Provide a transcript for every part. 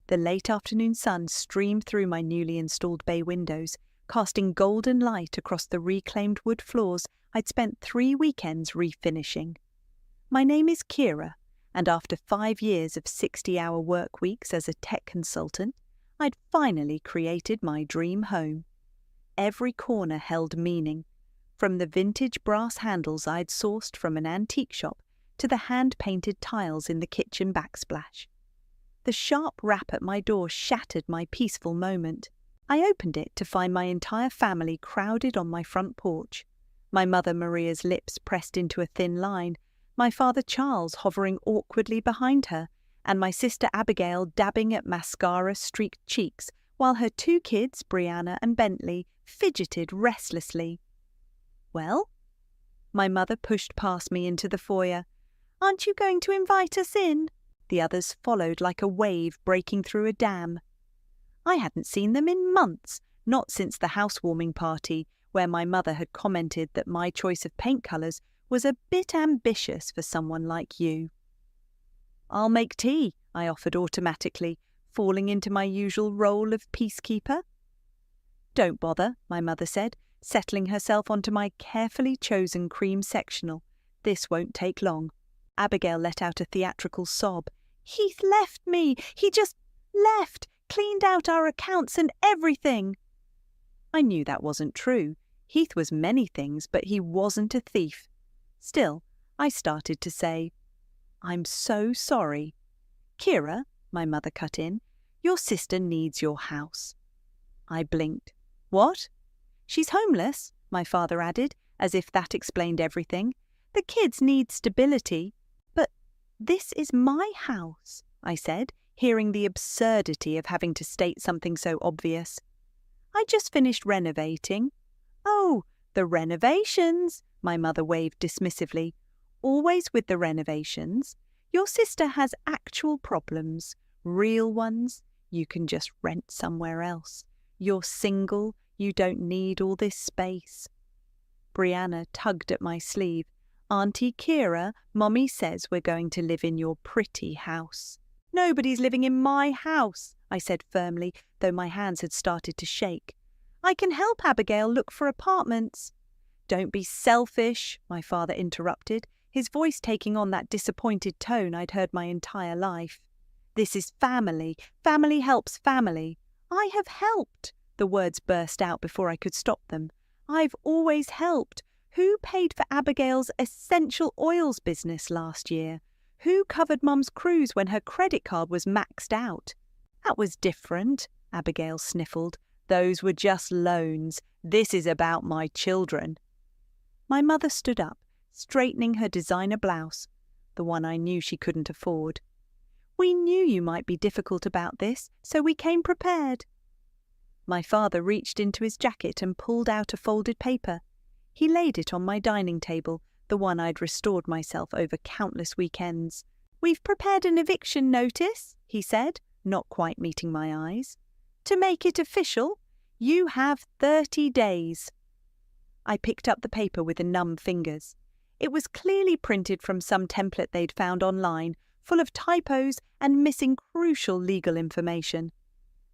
The late afternoon sun streamed through my newly installed bay windows, casting golden light across the reclaimed wood floors I'd spent 3 weekends refinishing. My name is Kira, and after 5 years of 60-hour work weeks as a tech consultant, I'd finally created my dream home. Every corner held meaning, from the vintage brass handles I'd sourced from an antique shop to the hand-painted tiles in the kitchen backsplash. The sharp rap at my door shattered my peaceful moment. I opened it to find my entire family crowded on my front porch. My mother Maria's lips pressed into a thin line, my father Charles hovering awkwardly behind her, and my sister Abigail dabbing at mascara-streaked cheeks, while her 2 kids, Brianna and Bentley, fidgeted restlessly. "Well?" My mother pushed past me into the foyer. "Aren't you going to invite us in?" The others followed like a wave breaking through a dam. I hadn't seen them in months, not since the housewarming party, where my mother had commented that my choice of paint colours was a bit ambitious for someone like you. "I'll make tea," I offered automatically, falling into my usual role of peacekeeper. "Don't bother," my mother said, settling herself onto my carefully chosen cream sectional. "This won't take long." Abigail let out a theatrical sob. "Heath left me! He just left! Cleaned out our accounts and everything!" I knew that wasn't true. Heath was many things, but he wasn't a thief. Still, I started to say, "I'm so sorry." "Kira," my mother cut in, "your sister needs your house." I blinked. "What?" "She's homeless," my father added, as if that explained everything. "The kids need stability." "But this is my house," I said, hearing the absurdity of having to state something so obvious. "I just finished renovating." "Oh, the renovations," my mother waved dismissively. "Always with the renovations. Your sister has actual problems, real ones. You can just rent somewhere else. You're single, you don't need all this space." Brianna tugged at my sleeve. "Auntie Kira, Mommy says we're going to live in your pretty house." "Nobody's living in my house," I said firmly, though my hands had started to shake. "I can help Abigail look for apartments." "Don't be selfish," my father interrupted, his voice taking on that disappointed tone I'd heard my entire life. "This is family. Family helps family." "I have helped." The words burst out before I could stop them. "I've always helped. Who paid for Abigail's essential oils business last year? Who covered Mum's cruise when her credit card was maxed out?" "That was different," Abigail sniffled. "Those were just loans. This is about my children." My mother stood up, straightening her designer blouse, the one I knew she couldn't afford. "We knew you might be difficult about this, so we came prepared." My father reached into his jacket and pulled out a folded paper. He laid it on my dining table, the one I'd restored myself over countless weekends. "We've prepared an eviction notice," he said, not quite meeting my eyes. "To make it official, you have 30 days. I picked up the paper with the numb fingers. It was clearly printed from some template they'd found online, full of typos and missing crucial legal information.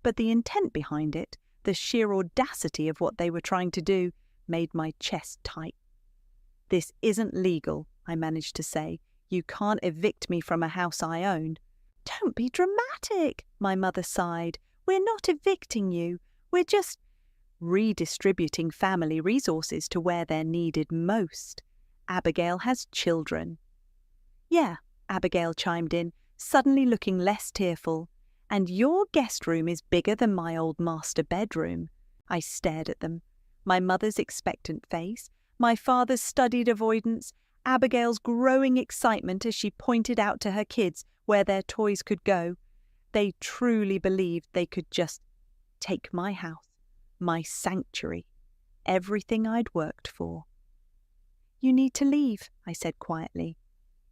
But the intent behind it, the sheer audacity of what they were trying to do, made my chest tight. "This isn't legal," I managed to say. "You can't evict me from a house I own." "Don't be dramatic," my mother sighed. "We're not evicting you. We're just redistributing family resources to where they're needed most. Abigail has children." "Yeah," Abigail chimed in, suddenly looking less tearful. "And your guest room is bigger than my old master bedroom." I stared at them. My mother's expectant face, my father's studied avoidance, Abigail's growing excitement as she pointed out to her kids where their toys could go. They truly believed they could just take my house, my sanctuary, everything I'd worked for. "You need to leave," I said quietly.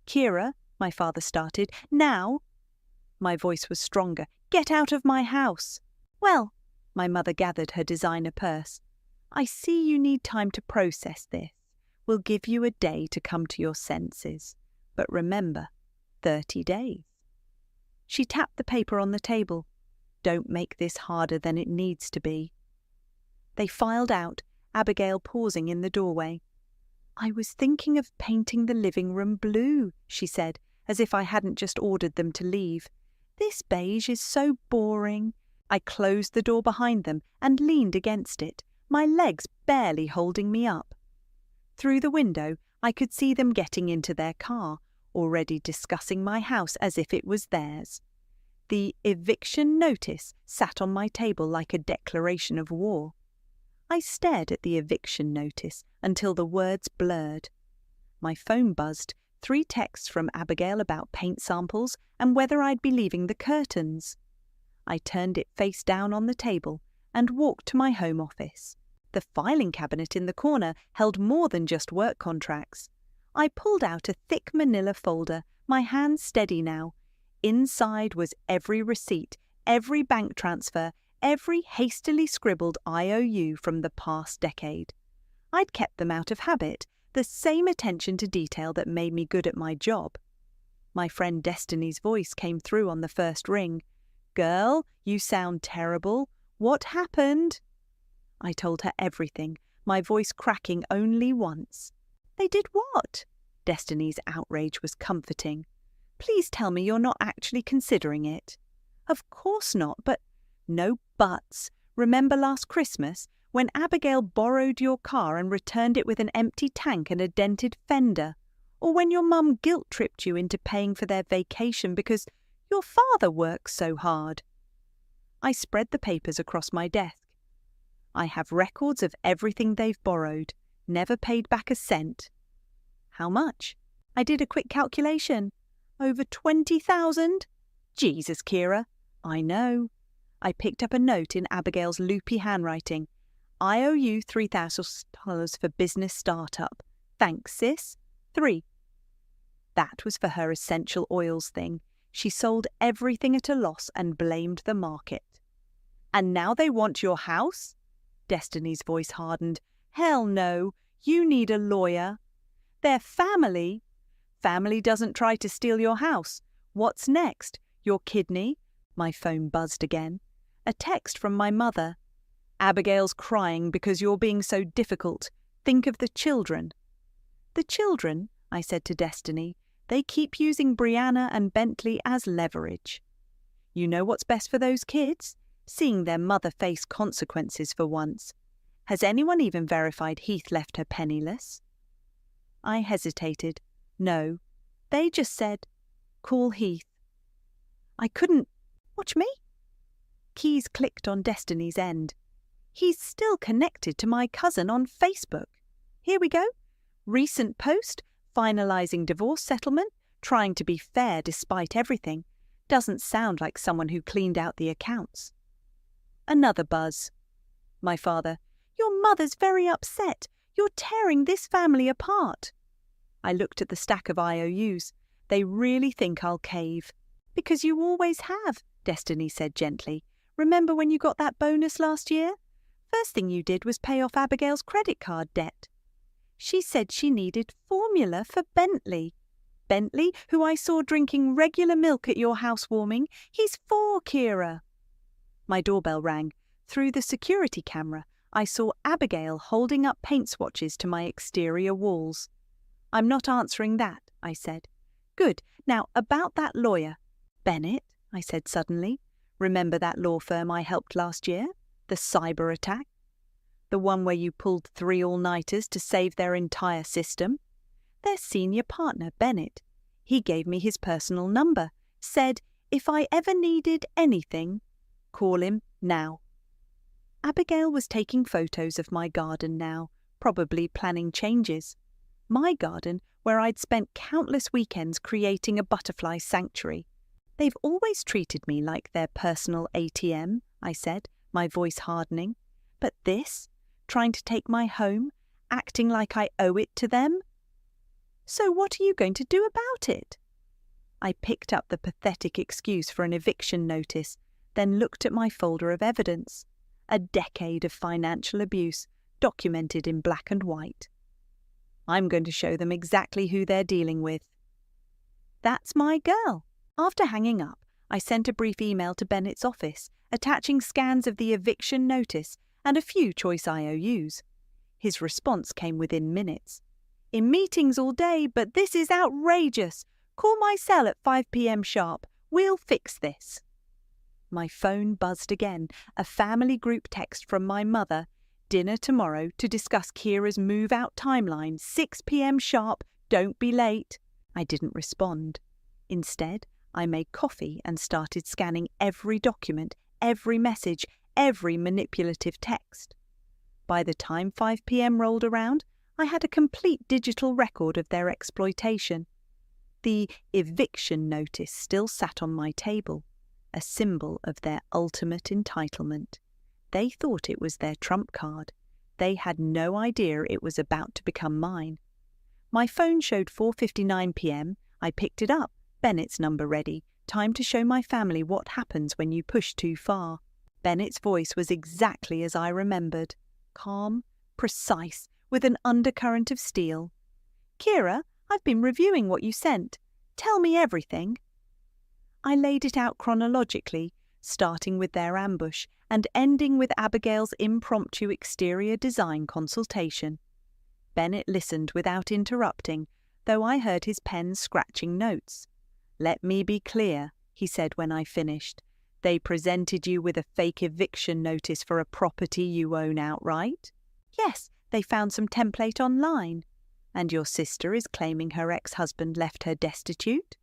"Kira," my father started. "Now." My voice was stronger. "Get out of my house." "Well," my mother gathered her designer purse, "I see you need time to process this. We'll give you a day to come to your senses. But remember, 30 days. She tapped the paper on the table. Don't make this harder than it needs to be." They filed out, Abigail pausing in the doorway. "I was thinking of painting the living room blue," she said, as if I hadn't just ordered them to leave. "This beige is so boring." I closed the door behind them and leaned against it, my legs barely holding me up. Through the window, I could see them getting into their car, already discussing my house as if it was theirs. The eviction notice sat on my table like a declaration of war. I stared at the eviction notice until the words blurred. My phone buzzed, 3 texts from Abigail about paint samples and whether I'd be leaving the curtains. I turned it face down on the table and walked to my home office. The filing cabinet in the corner held more than just work contracts. I pulled out a thick manila folder, my hands steady now. Inside was every receipt, every bank transfer, every hastily scribbled IOU from the past decade. I'd kept them out of habit, the same attention to detail that made me good at my job. My friend Destiny's voice came through on the first ring. "Girl, you sound terrible. What happened?" I told her everything, my voice cracking only once. "They did what?" Destiny's outrage was comforting. "Please tell me you're not actually considering it." "Of course not, but—" "No buts. Remember last Christmas, when Abigail borrowed your car and returned it with an empty tank and a dented fender? Or when your mum guilt-tripped you into paying for their vacation because your father works so hard?" I spread the papers across my desk. "I have records of everything they've borrowed, never paid back a cent." "How much?" I did a quick calculation. "Over 20,000? Jesus, Kira." "I know." I picked up a note in Abigail's loopy handwriting. "I owe you $3,000 for business startup. Thanks, sis. 3. That was for her essential oils thing. She sold everything at a loss and blamed the market. "And now they want your house?" Destiny's voice hardened. "Hell no. You need a lawyer." "They're family." "Family doesn't try to steal your house. What's next? Your kidney?" My phone buzzed again. A text from my mother. "Abigail's crying because you're being so difficult. Think of the children." "The children," I said to Destiny, "they keep using Brianna and Bentley as leverage." "You know what's best for those kids? Seeing their mother face consequences for once. Has anyone even verified Heath left her penniless?" I hesitated. "No. They just said, 'Call Heath.'" I couldn't. "Watch me?" Keys clicked on Destiny's end. "He's still connected to my cousin on Facebook. Here we go. Recent post, finalizing divorce settlement, trying to be fair despite everything. Doesn't sound like someone who cleaned out the accounts." Another buzz. My father. "Your mother's very upset. You're tearing this family apart." I looked at the stack of IOUs. They really think I'll cave. "Because you always have," Destiny said gently. "Remember when you got that bonus last year? First thing you did was pay off Abigail's credit card debt. She said she needed formula for Bentley. Bentley, who I saw drinking regular milk at your housewarming, he's 4, Kira." My doorbell rang. Through the security camera, I saw Abigail holding up paint swatches to my exterior walls. "I'm not answering that," I said. "Good. Now, about that lawyer." "Bennett," I said suddenly. "Remember that law firm I helped last year? The cyber attack? The one where you pulled 3 all-nighters to save their entire system? Their senior partner, Bennett. He gave me his personal number. Said, if I ever needed anything, call him now." Abigail was taking photos of my garden now, probably planning changes. My garden, where I'd spent countless weekends creating a butterfly sanctuary. "They've always treated me like their personal ATM," I said, my voice hardening. "But this? Trying to take my home? Acting like I owe it to them? So what are you going to do about it?" I picked up the pathetic excuse for an eviction notice, then looked at my folder of evidence. A decade of financial abuse, documented in black and white. I'm going to show them exactly who they're dealing with. "That's my girl." After hanging up, I sent a brief email to Bennett's office, attaching scans of the eviction notice and a few choice IOUs. His response came within minutes. "In meetings all day, but this is outrageous. Call my cell at 5 p.m. sharp. We'll fix this." My phone buzzed again, a family group text from my mother. "Dinner tomorrow to discuss Kira's move-out timeline, 6 p.m. sharp, don't be late." I didn't respond. Instead, I made coffee and started scanning every document, every message, every manipulative text. By the time 5 p.m. rolled around, I had a complete digital record of their exploitation. The eviction notice still sat on my table, a symbol of their ultimate entitlement. They thought it was their trump card. They had no idea it was about to become mine. My phone showed 4:59 p.m. I picked it up, Bennett's number ready, time to show my family what happens when you push too far. Bennett's voice was exactly as I remembered, calm, precise, with an undercurrent of steel. "Kira, I've been reviewing what you sent. Tell me everything." I laid it out chronologically, starting with their ambush and ending with Abigail's impromptu exterior design consultation. Bennett listened without interrupting, though I heard his pen scratching notes. "Let me be clear," he said when I finished. "They presented you with a fake eviction notice for a property you own outright?" "Yes, they found some template online." "And your sister is claiming her ex-husband left her destitute?"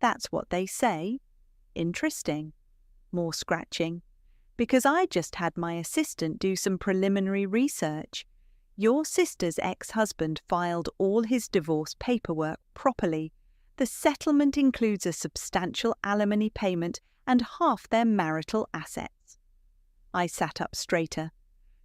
"That's what they say." "Interesting." More scratching. "Because I just had my assistant do some preliminary research. Your sister's ex-husband filed all his divorce paperwork properly. The settlement includes a substantial alimony payment and half their marital assets." I sat up straighter.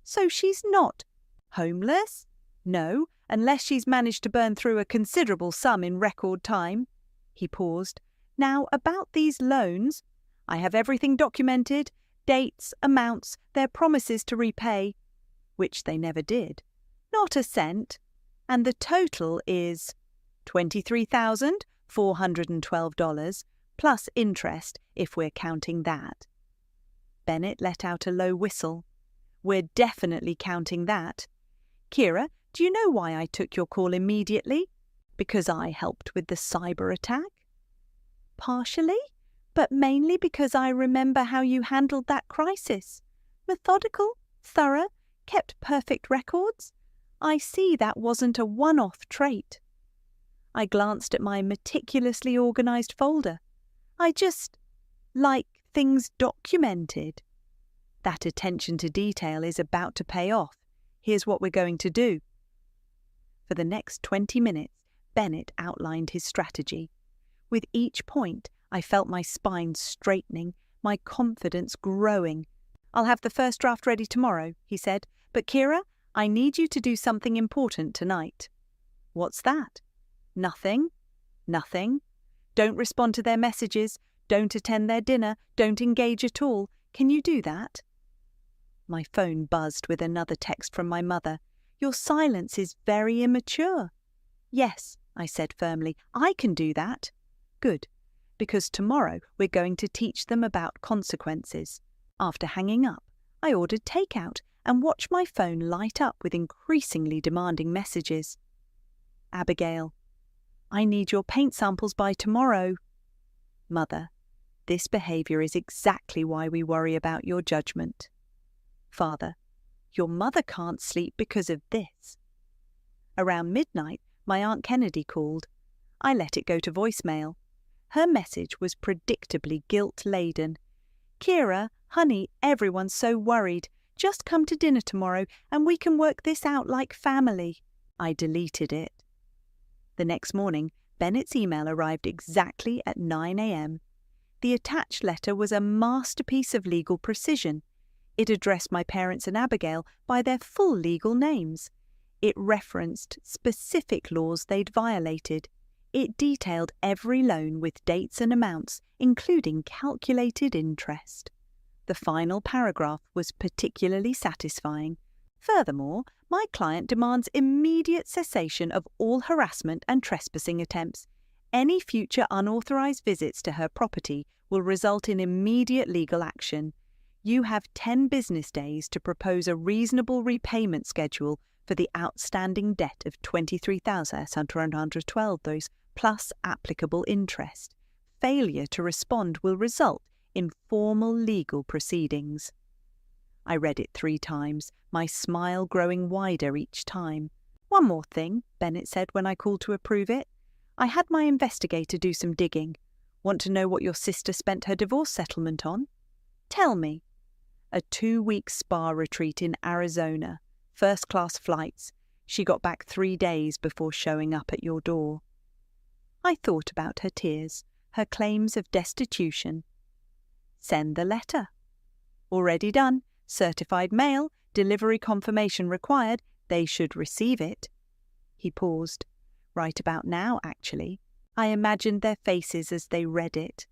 "So she's not homeless?" "No, unless she's managed to burn through a considerable sum in record time." He paused. "Now, about these loans, I have everything documented, dates, amounts, their promises to repay," which they never did. "Not a cent. And the total is $23,412, plus interest, if we're counting that." Bennett let out a low whistle. "We're definitely counting that. Kira, do you know why I took your call immediately? Because I helped with the cyber attack?" "Partially, but mainly because I remember how you handled that crisis. Methodical, thorough, kept perfect records. I see that wasn't a one-off trait." I glanced at my meticulously organized folder. "I just like things documented." "That attention to detail is about to pay off. Here's what we're going to do." For the next 20 minutes, Bennett outlined his strategy. With each point, I felt my spine straightening, my confidence growing. "I'll have the first draft ready tomorrow," he said. "But Kira, I need you to do something important tonight." "What's that?" "Nothing. Nothing. Don't respond to their messages. Don't attend their dinner. Don't engage at all. Can you do that?" My phone buzzed with another text from my mother. "Your silence is very immature." "Yes," I said firmly, "I can do that." "Good, because tomorrow we're going to teach them about consequences." After hanging up, I ordered takeout and watched my phone light up with increasingly demanding messages. "Abigail, I need your paint samples by tomorrow." "Mother, this behaviour is exactly why we worry about your judgment." "Father, your mother can't sleep because of this." Around midnight, my Aunt Kennedy called. I let it go to voicemail. Her message was predictably guilt-laden. "Kira, honey, everyone's so worried. Just come to dinner tomorrow and we can work this out like family." I deleted it. The next morning, Bennett's email arrived exactly at 9 a.m. The attached letter was a masterpiece of legal precision. It addressed my parents and Abigail by their full legal names. It referenced specific laws they'd violated. It detailed every loan with dates and amounts, including calculated interest. The final paragraph was particularly satisfying. Furthermore, my client demands immediate cessation of all harassment and trespassing attempts. Any future unauthorized visits to her property will result in immediate legal action. You have 10 business days to propose a reasonable repayment schedule for the outstanding debt of $23,712 plus applicable interest. Failure to respond will result in formal legal proceedings. I read it 3 times, my smile growing wider each time. "One more thing," Bennett said when I called to approve it. "I had my investigator do some digging. Want to know what your sister spent her divorce settlement on?" "Tell me." "A 2-week spa retreat in Arizona. First-class flights. She got back 3 days before showing up at your door." I thought about her tears, her claims of destitution. "Send the letter." "Already done. Certified mail. Delivery confirmation required. They should receive it." He paused. Right about now, actually. I imagined their faces as they read it.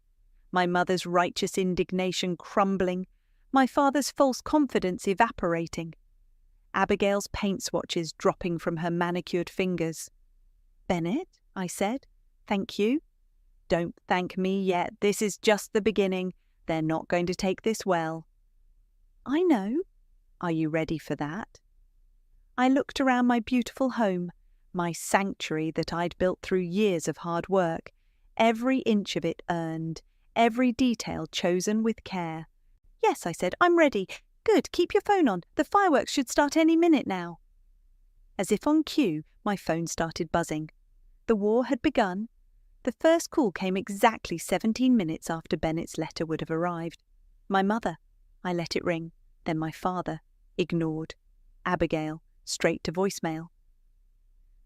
My mother's righteous indignation crumbling, my father's false confidence evaporating, Abigail's paint swatches dropping from her manicured fingers. "Bennett," I said, "thank you." "Don't thank me yet. This is just the beginning. They're not going to take this well." "I know." "Are you ready for that?" I looked around my beautiful home, my sanctuary that I'd built through years of hard work, every inch of it earned, every detail chosen with care. "Yes," I said, "I'm ready." "Good, keep your phone on. The fireworks should start any minute now." As if on cue, my phone started buzzing. The war had begun. The first call came exactly 17 minutes after Bennett's letter would have arrived. My mother. I let it ring. Then my father. Ignored. Abigail. Straight to voicemail.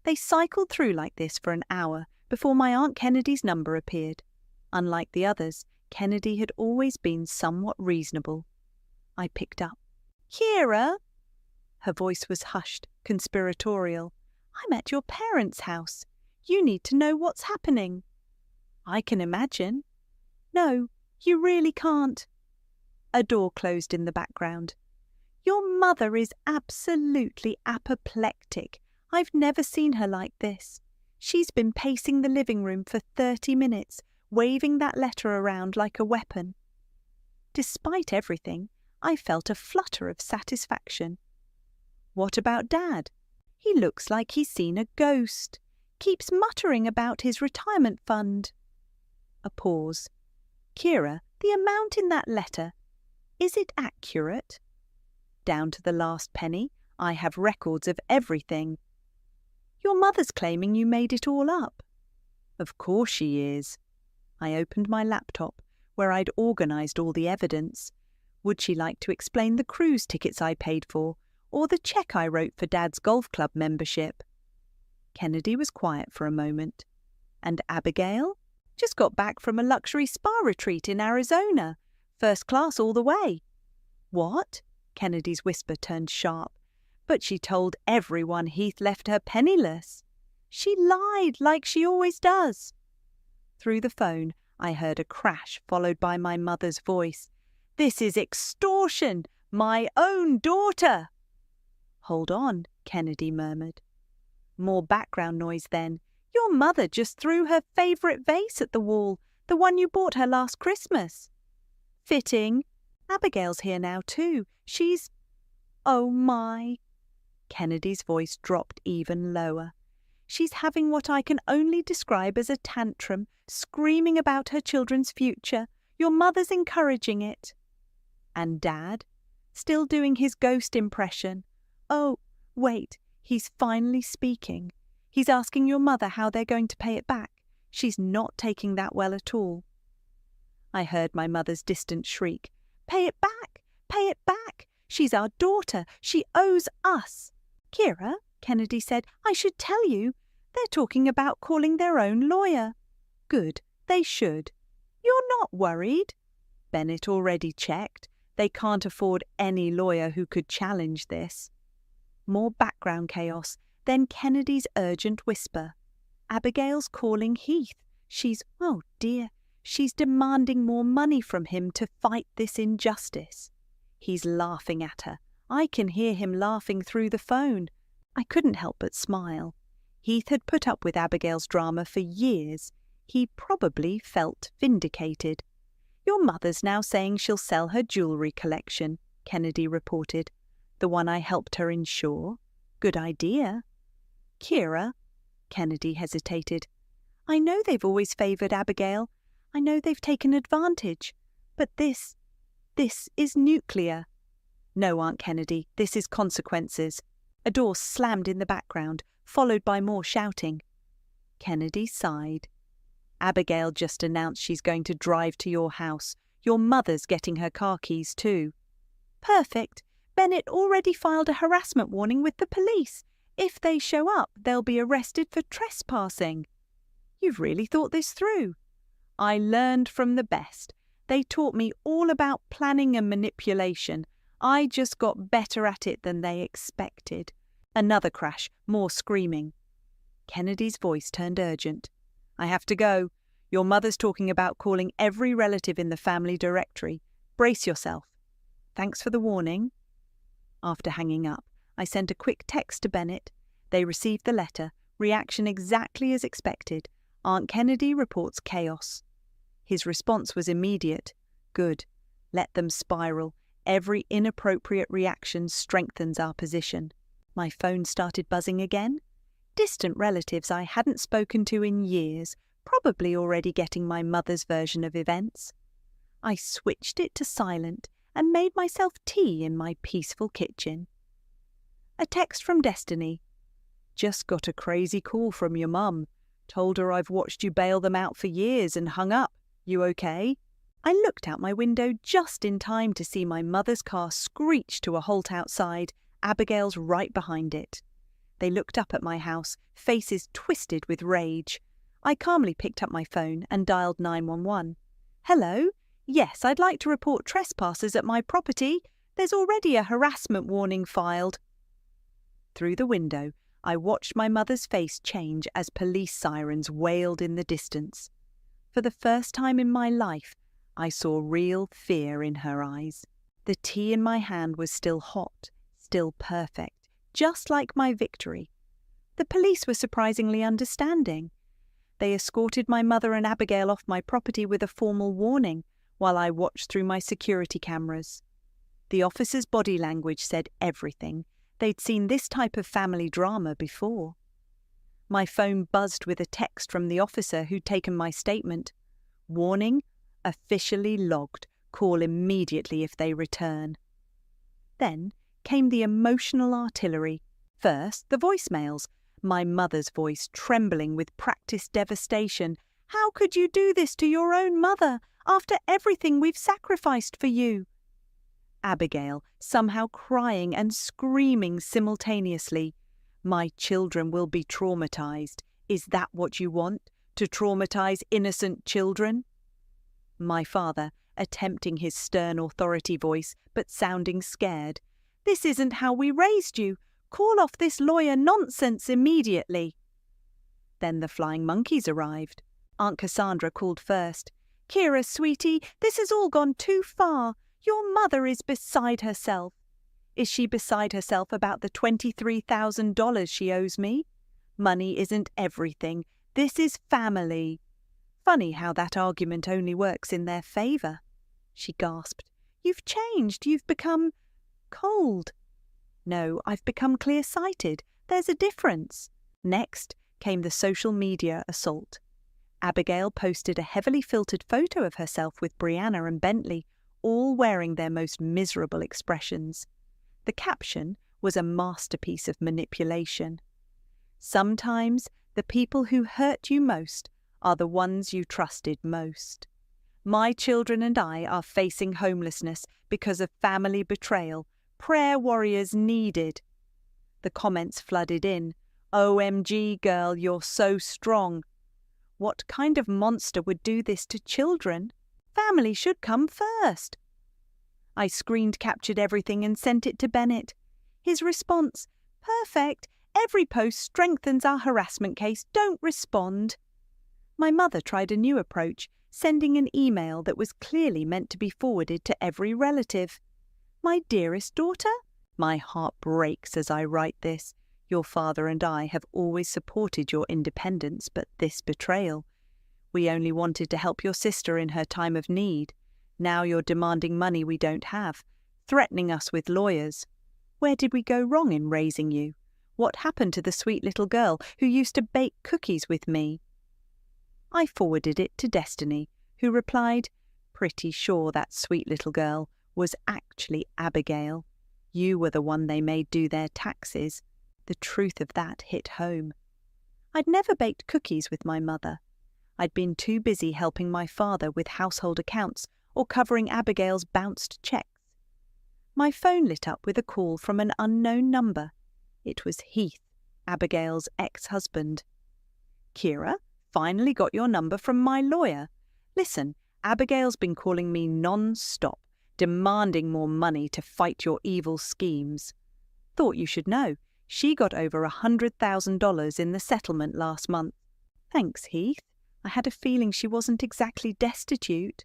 They cycled through like this for an hour before my Aunt Kennedy's number appeared. Unlike the others, Kennedy had always been somewhat reasonable. I picked up. "Kira?" Her voice was hushed, conspiratorial. "I'm at your parents' house. You need to know what's happening." "I can imagine." "No, you really can't." A door closed in the background. "Your mother is absolutely apoplectic. I've never seen her like this. She's been pacing the living room for 30 minutes, waving that letter around like a weapon." Despite everything, I felt a flutter of satisfaction. "What about Dad? He looks like he's seen a ghost. Keeps muttering about his retirement fund." A pause. "Kira, the amount in that letter, is it accurate?" "Down to the last penny. I have records of everything." "Your mother's claiming you made it all up." "Of course she is." I opened my laptop, where I'd organised all the evidence. Would she like to explain the cruise tickets I paid for, or the cheque I wrote for Dad's golf club membership? Kennedy was quiet for a moment. "And Abigail? Just got back from a luxury spa retreat in Arizona. First class all the way." "What?" Kennedy's whisper turned sharp. "But she told everyone Heath left her penniless." "She lied like she always does." Through the phone, I heard a crash followed by my mother's voice. "This is extortion! My own daughter!" "Hold on," Kennedy murmured. More background noise then. "Your mother just threw her favourite vase at the wall, the one you bought her last Christmas." "Fitting. Abigail's here now too. She's—" "Oh my." Kennedy's voice dropped even lower. "She's having what I can only describe as a tantrum, screaming about her children's future. Your mother's encouraging it." "And Dad? Still doing his ghost impression. Oh, wait, he's finally speaking. He's asking your mother how they're going to pay it back. She's not taking that well at all." I heard my mother's distant shriek. "Pay it back! Pay it back! She's our daughter. She owes us." "Kira," Kennedy said, "I should tell you. They're talking about calling their own lawyer." "Good, they should." "You're not worried?" Bennett already checked. They can't afford any lawyer who could challenge this. More background chaos, then Kennedy's urgent whisper. "Abigail's calling Heath. Oh dear, she's demanding more money from him to fight this injustice." He's laughing at her. I can hear him laughing through the phone. I couldn't help but smile. Heath had put up with Abigail's drama for years. He probably felt vindicated. Your mother's now saying she'll sell her jewellery collection, Kennedy reported. The one I helped her insure. Good idea. Kira, Kennedy hesitated. I know they've always favoured Abigail. I know they've taken advantage. But this is nuclear. No, Aunt Kennedy, this is consequences. A door slammed in the background, followed by more shouting. Kennedy sighed. Abigail just announced she's going to drive to your house. Your mother's getting her car keys too. Perfect. Bennett already filed a harassment warning with the police. If they show up, they'll be arrested for trespassing. You've really thought this through. I learned from the best. They taught me all about planning and manipulation. I just got better at it than they expected. Another crash, more screaming. Kennedy's voice turned urgent. I have to go. Your mother's talking about calling every relative in the family directory. Brace yourself. Thanks for the warning. After hanging up, I sent a quick text to Bennett. They received the letter, reaction exactly as expected. Aunt Kennedy reports chaos. His response was immediate. Good. Let them spiral. Every inappropriate reaction strengthens our position. My phone started buzzing again. Distant relatives I hadn't spoken to in years, probably already getting my mother's version of events. I switched it to silent and made myself tea in my peaceful kitchen. A text from Destiny. Just got a crazy call from your mum. Told her I've watched you bail them out for years and hung up. You okay? I looked out my window just in time to see my mother's car screech to a halt outside, Abigail's right behind it. They looked up at my house, faces twisted with rage. I calmly picked up my phone and dialed 911. Hello? Yes, I'd like to report trespassers at my property. There's already a harassment warning filed. Through the window, I watched my mother's face change as police sirens wailed in the distance. For the first time in my life, I saw real fear in her eyes. The tea in my hand was still hot, still perfect, just like my victory. The police were surprisingly understanding. They escorted my mother and Abigail off my property with a formal warning while I watched through my security cameras. The officer's body language said everything. They'd seen this type of family drama before. My phone buzzed with a text from the officer who'd taken my statement. Warning, officially logged. Call immediately if they return. Then came the emotional artillery. First, the voicemails. My mother's voice trembling with practiced devastation. How could you do this to your own mother after everything we've sacrificed for you? Abigail, somehow crying and screaming simultaneously. My children will be traumatized. Is that what you want? To traumatize innocent children? My father, attempting his stern authority voice, but sounding scared. This isn't how we raised you. Call off this lawyer nonsense immediately. Then the flying monkeys arrived. Aunt Cassandra called first. Kira, sweetie, this has all gone too far. Your mother is beside herself. Is she beside herself about the $23,000 she owes me? Money isn't everything. This is family. Funny how that argument only works in their favour. She gasped. You've changed. You've become cold. No, I've become clear-sighted. There's a difference. Next came the social media assault. Abigail posted a heavily filtered photo of herself with Brianna and Bentley, all wearing their most miserable expressions. The caption was a masterpiece of manipulation. Sometimes the people who hurt you most are the ones you trusted most. My children and I are facing homelessness because of family betrayal. Prayer warriors needed. The comments flooded in. OMG, girl, you're so strong. What kind of monster would do this to children? Family should come first. I screen-captured everything and sent it to Bennett. His response, perfect. Every post strengthens our harassment case. Don't respond. My mother tried a new approach, sending an email that was clearly meant to be forwarded to every relative. My dearest daughter, my heart breaks as I write this. Your father and I have always supported your independence, but this betrayal. We only wanted to help your sister in her time of need. Now you're demanding money we don't have, threatening us with lawyers. Where did we go wrong in raising you? What happened to the sweet little girl who used to bake cookies with me?" I forwarded it to Destiny, who replied, "Pretty sure that sweet little girl was actually Abigail. You were the one they made do their taxes." The truth of that hit home. I'd never baked cookies with my mother. I'd been too busy helping my father with household accounts or covering Abigail's bounced checks. My phone lit up with a call from an unknown number. It was Heath, Abigail's ex-husband. "Kira, finally got your number from my lawyer. Listen, Abigail's been calling me non-stop, demanding more money to fight your evil schemes. Thought you should know. She got over $100,000 in the settlement last month." "Thanks, Heath. I had a feeling she wasn't exactly destitute."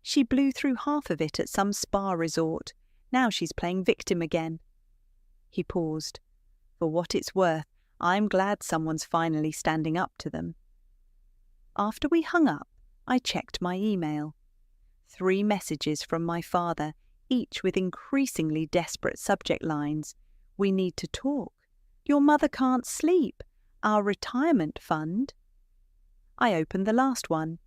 "She blew through half of it at some spa resort. Now she's playing victim again." He paused. "For what it's worth, I'm glad someone's finally standing up to them." After we hung up, I checked my email. 3 messages from my father, each with increasingly desperate subject lines. "We need to talk. Your mother can't sleep. Our retirement fund." I opened the last one.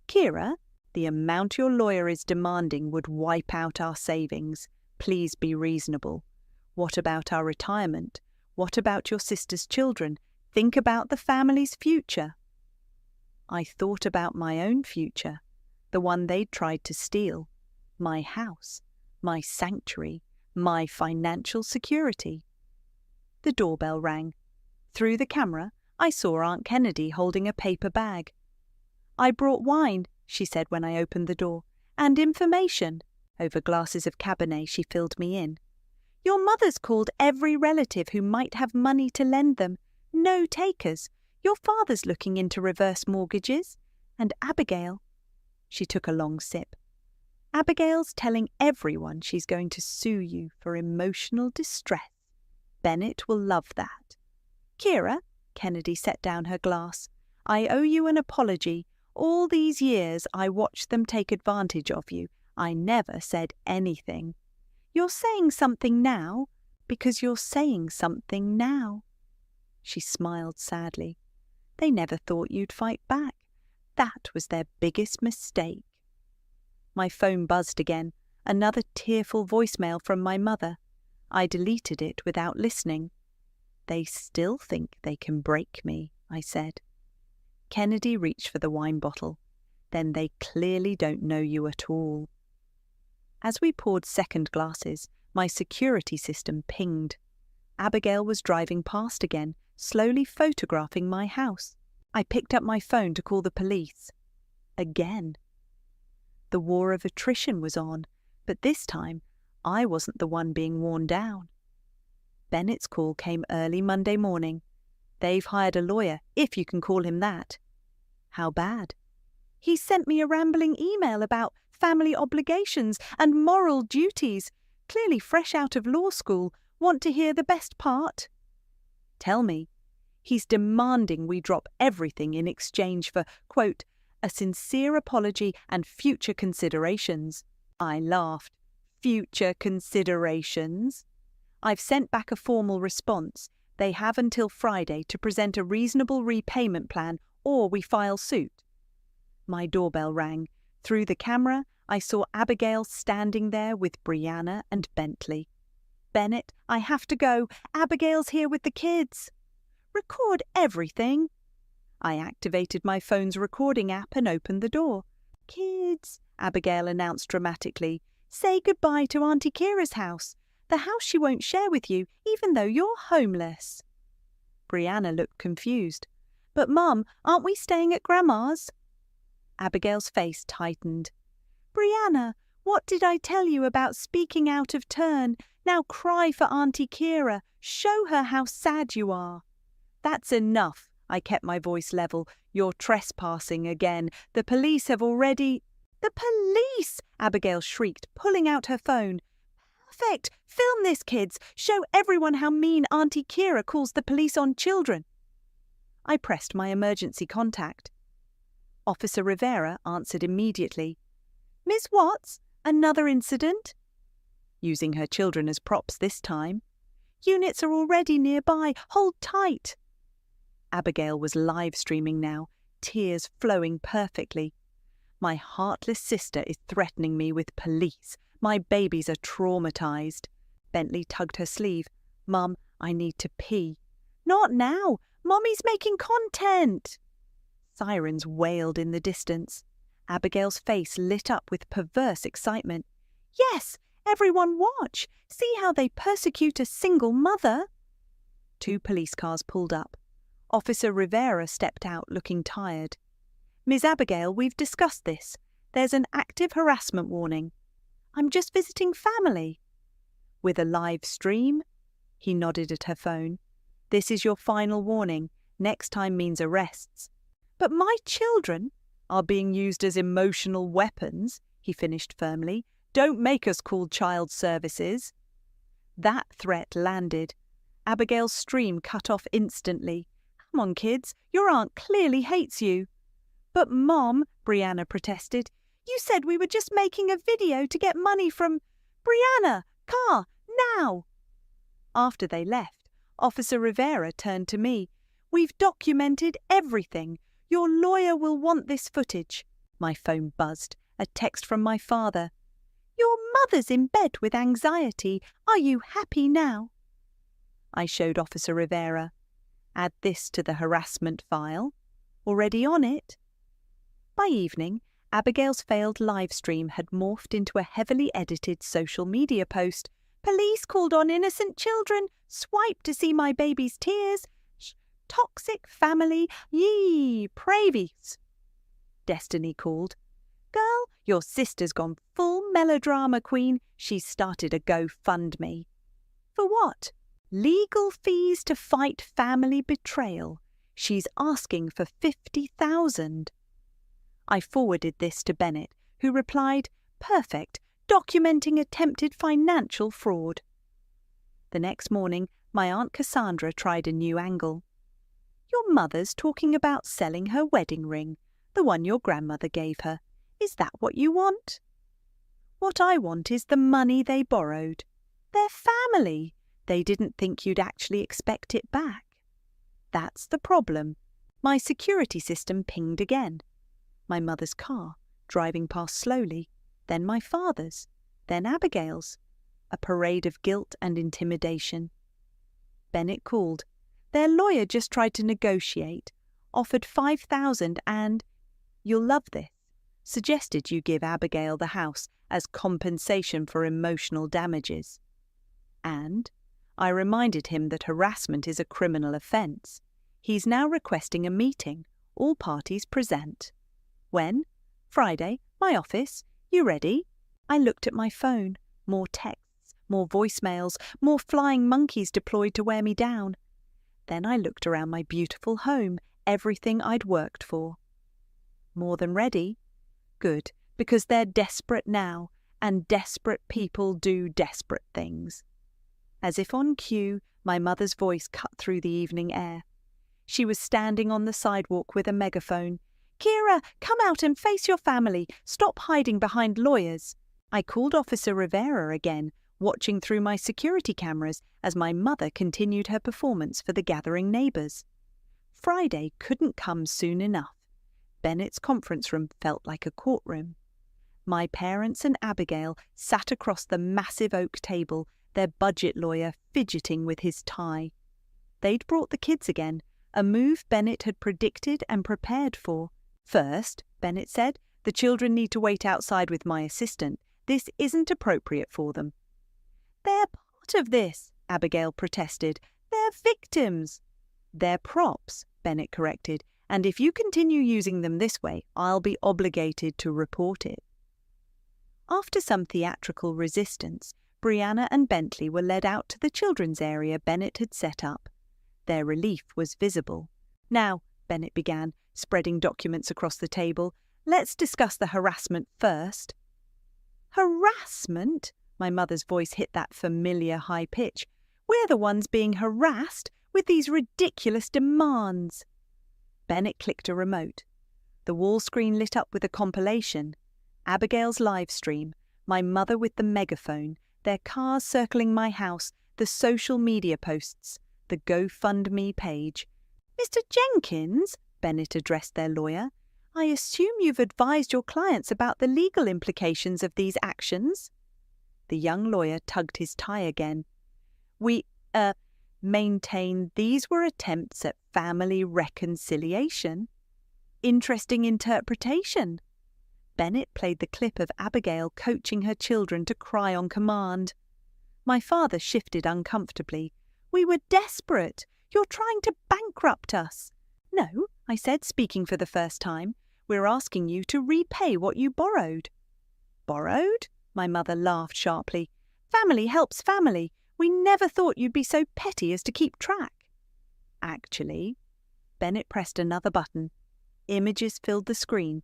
"Kira, the amount your lawyer is demanding would wipe out our savings. Please be reasonable. What about our retirement? What about your sister's children? Think about the family's future." I thought about my own future, the one they'd tried to steal, my house, my sanctuary, my financial security. The doorbell rang. Through the camera, I saw Aunt Kennedy holding a paper bag. "I brought wine," she said when I opened the door, "and information." Over glasses of Cabernet she filled me in. "Your mother's called every relative who might have money to lend them. No takers. Your father's looking into reverse mortgages. And Abigail—" She took a long sip. "Abigail's telling everyone she's going to sue you for emotional distress. Bennett will love that." "Kira," Kennedy set down her glass, "I owe you an apology. All these years I watched them take advantage of you. I never said anything. You're saying something now because you're saying something now." She smiled sadly. "They never thought you'd fight back. That was their biggest mistake." My phone buzzed again, another tearful voicemail from my mother. I deleted it without listening. "They still think they can break me," I said. Kennedy reached for the wine bottle. "Then they clearly don't know you at all." As we poured second glasses, my security system pinged. Abigail was driving past again, slowly photographing my house. I picked up my phone to call the police. Again. The war of attrition was on, but this time I wasn't the one being worn down. Bennett's call came early Monday morning. "They've hired a lawyer, if you can call him that." "How bad?" "He sent me a rambling email about family obligations and moral duties. Clearly fresh out of law school. Want to hear the best part?" "Tell me." "He's demanding we drop everything in exchange for, quote, a sincere apology and future considerations." I laughed. "Future considerations?" "I've sent back a formal response. They have until Friday to present a reasonable repayment plan or we file suit." My doorbell rang. Through the camera, I saw Abigail standing there with Brianna and Bentley. "Bennett, I have to go. Abigail's here with the kids." "Record everything." I activated my phone's recording app and opened the door. "Kids," Abigail announced dramatically, "say goodbye to Auntie Kira's house. The house she won't share with you, even though you're homeless." Brianna looked confused. "But Mum, aren't we staying at Grandma's?" Abigail's face tightened. "Brianna, what did I tell you about speaking out of turn? Now cry for Auntie Kira. Show her how sad you are." "That's enough." I kept my voice level. "You're trespassing again. The police have already—" "The police!" Abigail shrieked, pulling out her phone. "Perfect! Film this, kids. Show everyone how mean Auntie Kira calls the police on children." I pressed my emergency contact. Officer Rivera answered immediately. Miss Watts, another incident? Using her children as props this time. Units are already nearby. Hold tight. Abigail was live streaming now, tears flowing perfectly. My heartless sister is threatening me with police. My babies are traumatized. Bentley tugged her sleeve. Mum, I need to pee. Not now. Mommy's making content. Sirens wailed in the distance. Abigail's face lit up with perverse excitement. Yes, everyone watch. See how they persecute a single mother. 2 police cars pulled up. Officer Rivera stepped out looking tired. Ms. Abigail, we've discussed this. There's an active harassment warning. I'm just visiting family. With a live stream? He nodded at her phone. This is your final warning. Next time means arrests. But my children are being used as emotional weapons, he finished firmly. Don't make us call child services. That threat landed. Abigail's stream cut off instantly. Come on, kids, your aunt clearly hates you. But Mom, Brianna protested, you said we were just making a video to get money from... Brianna, car, now! After they left, Officer Rivera turned to me. We've documented everything. Your lawyer will want this footage. My phone buzzed. A text from my father. Your mother's in bed with anxiety. Are you happy now? I showed Officer Rivera. Add this to the harassment file. Already on it. By evening, Abigail's failed live stream had morphed into a heavily edited social media post. Police called on innocent children. Swipe to see my baby's tears. Toxic family. Yee, pravies. Destiny called. Girl, your sister's gone full melodrama queen. She's started a GoFundMe. For what? Legal fees to fight family betrayal. She's asking for $50,000. I forwarded this to Bennett, who replied, Perfect, documenting attempted financial fraud. The next morning, my Aunt Cassandra tried a new angle. Your mother's talking about selling her wedding ring, the one your grandmother gave her. Is that what you want? What I want is the money they borrowed. They're family. They didn't think you'd actually expect it back. That's the problem. My security system pinged again. My mother's car, driving past slowly, then my father's, then Abigail's. A parade of guilt and intimidation. Bennett called. Their lawyer just tried to negotiate, offered $5,000 and, you'll love this, suggested you give Abigail the house as compensation for emotional damages. And I reminded him that harassment is a criminal offence. He's now requesting a meeting, all parties present. When? Friday, my office. You ready? I looked at my phone. More texts, more voicemails, more flying monkeys deployed to wear me down. Then I looked around my beautiful home, everything I'd worked for. More than ready? Good, because they're desperate now, and desperate people do desperate things. As if on cue, my mother's voice cut through the evening air. She was standing on the sidewalk with a megaphone. Kira, come out and face your family. Stop hiding behind lawyers. I called Officer Rivera again, watching through my security cameras as my mother continued her performance for the gathering neighbours. Friday couldn't come soon enough. Bennett's conference room felt like a courtroom. My parents and Abigail sat across the massive oak table, their budget lawyer fidgeting with his tie. They'd brought the kids again, a move Bennett had predicted and prepared for. First, Bennett said, the children need to wait outside with my assistant. This isn't appropriate for them. They're part of this, Abigail protested. They're victims. They're props, Bennett corrected, and if you continue using them this way, I'll be obligated to report it. After some theatrical resistance, Brianna and Bentley were led out to the children's area Bennett had set up. Their relief was visible. Now, Bennett began, spreading documents across the table, let's discuss the harassment first. Harassment? My mother's voice hit that familiar high pitch. We're the ones being harassed with these ridiculous demands. Bennett clicked a remote. The wall screen lit up with a compilation. Abigail's live stream, my mother with the megaphone, their cars circling my house, the social media posts, the GoFundMe page. "Mr. Jenkins," Bennett addressed their lawyer, "I assume you've advised your clients about the legal implications of these actions?" The young lawyer tugged his tie again. "We, maintain these were attempts at family reconciliation." "Interesting interpretation." Bennett played the clip of Abigail coaching her children to cry on command. My father shifted uncomfortably. "We were desperate. You're trying to bankrupt us." "No," I said, speaking for the first time. "We're asking you to repay what you borrowed." "Borrowed?" My mother laughed sharply. "Family helps family. We never thought you'd be so petty as to keep track." "Actually," Bennett pressed another button. Images filled the screen.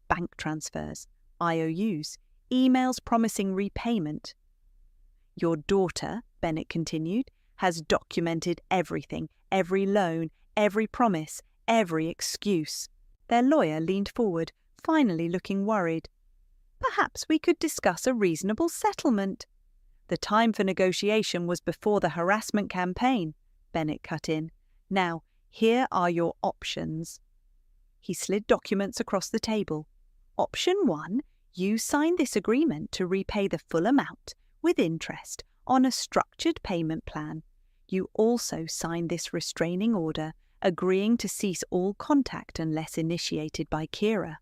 Bank transfers, IOUs, emails promising repayment. "Your daughter," Bennett continued, "has documented everything, every loan, every promise, every excuse." Their lawyer leaned forward, finally looking worried. "Perhaps we could discuss a reasonable settlement." "The time for negotiation was before the harassment campaign," Bennett cut in. "Now, here are your options." He slid documents across the table. "Option 1, you sign this agreement to repay the full amount, with interest, on a structured payment plan. You also sign this restraining order, agreeing to cease all contact unless initiated by Kira."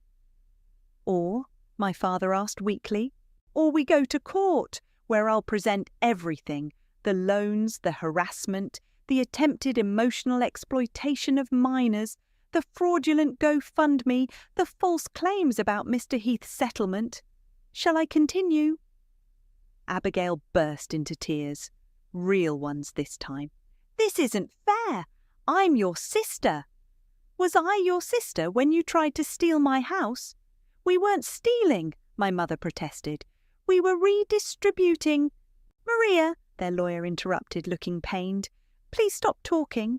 "Or," my father asked weakly, "or we go to court, where I'll present everything, the loans, the harassment, the attempted emotional exploitation of minors, the fraudulent GoFundMe, the false claims about Mr. Heath's settlement. Shall I continue?" Abigail burst into tears, real ones this time. "This isn't fair. I'm your sister." "Was I your sister when you tried to steal my house?" "We weren't stealing," my mother protested. "We were redistributing." "Maria," their lawyer interrupted, looking pained, "please stop talking."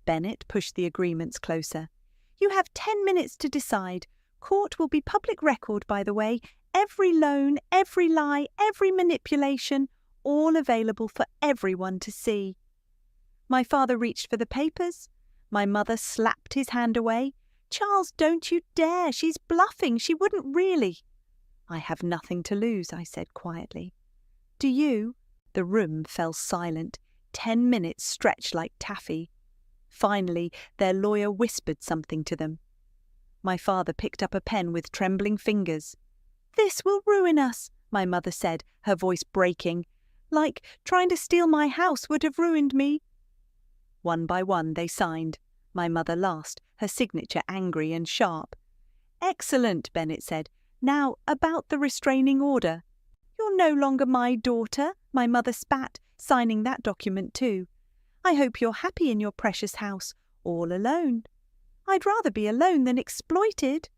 Bennett pushed the agreements closer. "You have 10 minutes to decide. Court will be public record, by the way. Every loan, every lie, every manipulation, all available for everyone to see." My father reached for the papers. My mother slapped his hand away. "Charles, don't you dare. She's bluffing. She wouldn't really." "I have nothing to lose," I said quietly. "Do you?" The room fell silent. 10 minutes stretched like taffy. Finally, their lawyer whispered something to them. My father picked up a pen with trembling fingers. "This will ruin us," my mother said, her voice breaking. "Like trying to steal my house would have ruined me." One by one they signed. My mother last, her signature angry and sharp. "Excellent," Bennett said. "Now, about the restraining order." "You're no longer my daughter," my mother spat, signing that document too. "I hope you're happy in your precious house, all alone." "I'd rather be alone than exploited."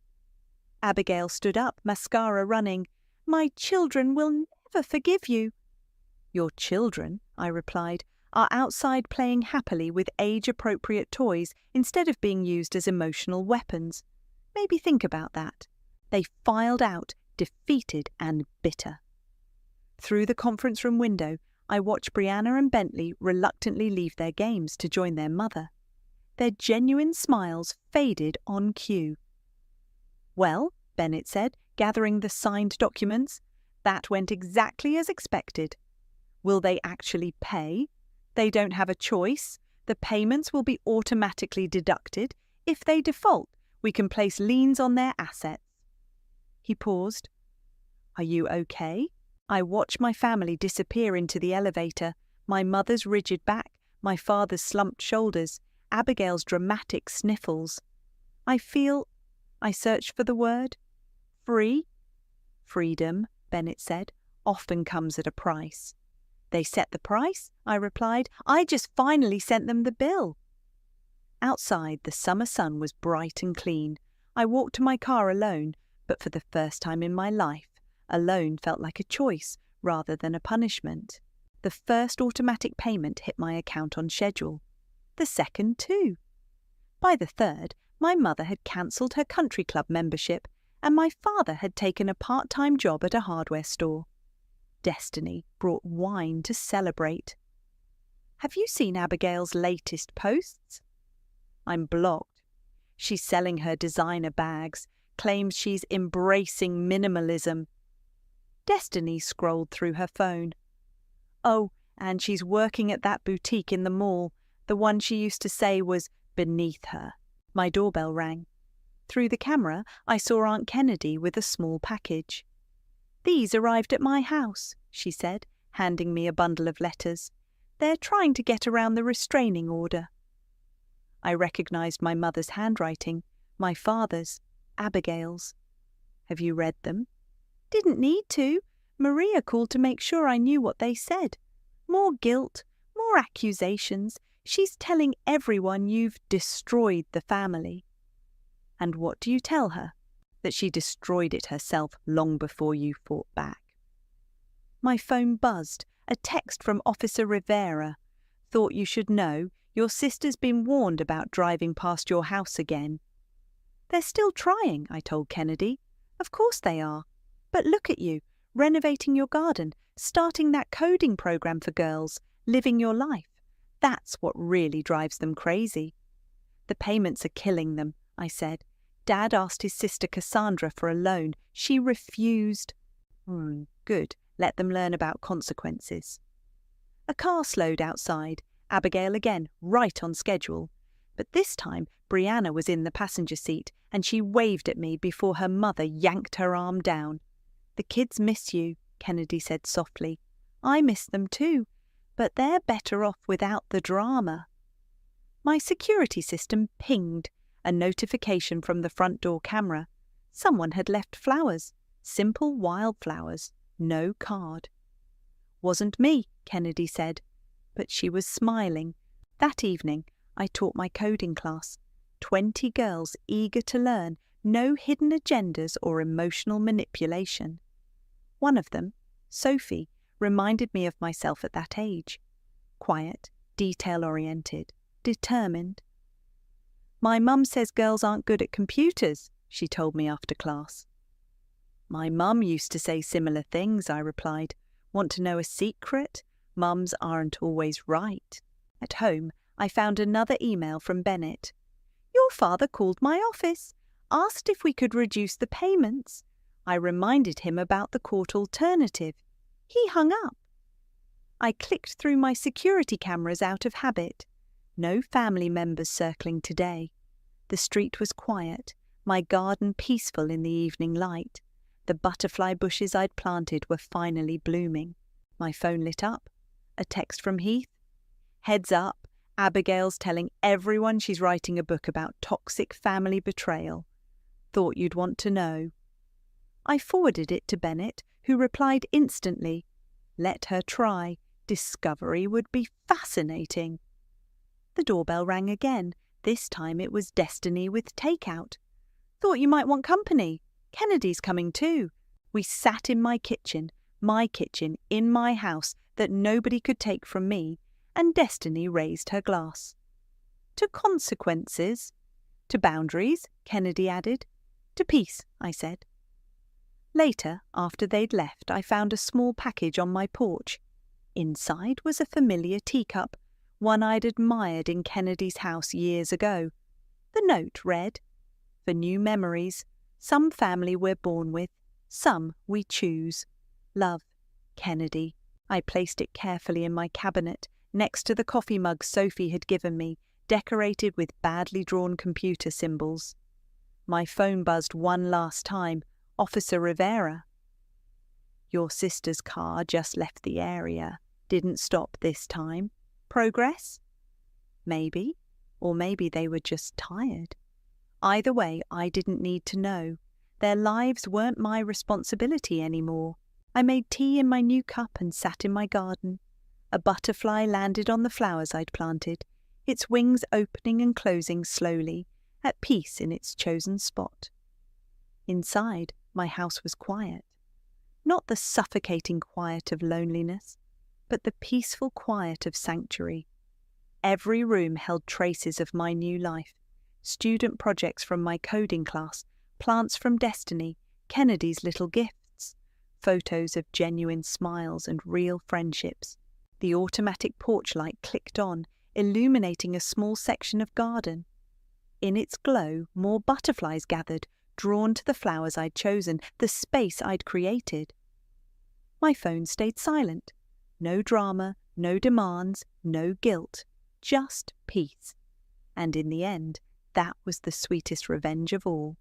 Abigail stood up, mascara running. "My children will never forgive you." "Your children," I replied, "are outside playing happily with age-appropriate toys instead of being used as emotional weapons. Maybe think about that." They filed out, defeated and bitter. Through the conference room window, I watched Brianna and Bentley reluctantly leave their games to join their mother. Their genuine smiles faded on cue. "Well," Bennett said, gathering the signed documents, "that went exactly as expected. Will they actually pay? They don't have a choice. The payments will be automatically deducted. If they default, we can place liens on their assets." He paused. "Are you okay?" I watched my family disappear into the elevator, my mother's rigid back, my father's slumped shoulders, Abigail's dramatic sniffles. I searched for the word. "Free?" "Freedom," Bennett said, "often comes at a price." "They set the price?" I replied. "I just finally sent them the bill." Outside, the summer sun was bright and clean. I walked to my car alone, but for the first time in my life, alone felt like a choice rather than a punishment. The first automatic payment hit my account on schedule. The second too. By the third, my mother had cancelled her country club membership, and my father had taken a part-time job at a hardware store. Destiny brought wine to celebrate. Have you seen Abigail's latest posts? I'm blocked. She's selling her designer bags, claims she's embracing minimalism. Destiny scrolled through her phone. Oh, and she's working at that boutique in the mall, the one she used to say was beneath her. My doorbell rang. Through the camera, I saw Aunt Kennedy with a small package. "These arrived at my house," she said, handing me a bundle of letters. "They're trying to get around the restraining order." I recognized my mother's handwriting, my father's, Abigail's. "Have you read them?" "Didn't need to. Maria called to make sure I knew what they said. More guilt, more accusations. She's telling everyone you've destroyed the family." "And what do you tell her?" "That she destroyed it herself long before you fought back." My phone buzzed, a text from Officer Rivera. "Thought you should know, your sister's been warned about driving past your house again." "They're still trying," I told Kennedy. "Of course they are. But look at you, renovating your garden, starting that coding program for girls, living your life. That's what really drives them crazy." "The payments are killing them," I said. "Dad asked his sister Cassandra for a loan. She refused." Good. Let them learn about consequences." A car slowed outside, Abigail again, right on schedule. But this time, Brianna was in the passenger seat, and she waved at me before her mother yanked her arm down. "The kids miss you," Kennedy said softly. "I miss them too, but they're better off without the drama." My security system pinged, a notification from the front door camera. Someone had left flowers, simple wildflowers, no card. "Wasn't me," Kennedy said, but she was smiling. That evening, I taught my coding class. 20 girls eager to learn, no hidden agendas or emotional manipulation. One of them, Sophie, reminded me of myself at that age. Quiet, detail-oriented, determined. "My mum says girls aren't good at computers," she told me after class. "My mum used to say similar things," I replied. "Want to know a secret? Mums aren't always right." At home, I found another email from Bennett. "Your father called my office, asked if we could reduce the payments. I reminded him about the court alternative. He hung up." I clicked through my security cameras out of habit. No family members circling today. The street was quiet, my garden peaceful in the evening light. The butterfly bushes I'd planted were finally blooming. My phone lit up. A text from Heath. "Heads up, Abigail's telling everyone she's writing a book about toxic family betrayal. Thought you'd want to know." I forwarded it to Bennett, who replied instantly, "Let her try. Discovery would be fascinating." The doorbell rang again. This time it was Destiny with takeout. "Thought you might want company. Kennedy's coming too." We sat in my kitchen in my house that nobody could take from me, and Destiny raised her glass. "To consequences." "To boundaries," Kennedy added. "To peace," I said. Later, after they'd left, I found a small package on my porch. Inside was a familiar teacup, one I'd admired in Kennedy's house years ago. The note read, "For new memories, some family we're born with, some we choose. Love, Kennedy." I placed it carefully in my cabinet, next to the coffee mug Sophie had given me, decorated with badly drawn computer symbols. My phone buzzed one last time. Officer Rivera. "Your sister's car just left the area. Didn't stop this time. Progress?" Maybe. Or maybe they were just tired. Either way, I didn't need to know. Their lives weren't my responsibility anymore. I made tea in my new cup and sat in my garden. A butterfly landed on the flowers I'd planted, its wings opening and closing slowly, at peace in its chosen spot. Inside, my house was quiet. Not the suffocating quiet of loneliness, but the peaceful quiet of sanctuary. Every room held traces of my new life, student projects from my coding class, plants from destiny, Kennedy's little gifts, photos of genuine smiles and real friendships. The automatic porch light clicked on, illuminating a small section of garden. In its glow, more butterflies gathered, drawn to the flowers I'd chosen, the space I'd created. My phone stayed silent. No drama, no demands, no guilt, just peace. And in the end, that was the sweetest revenge of all.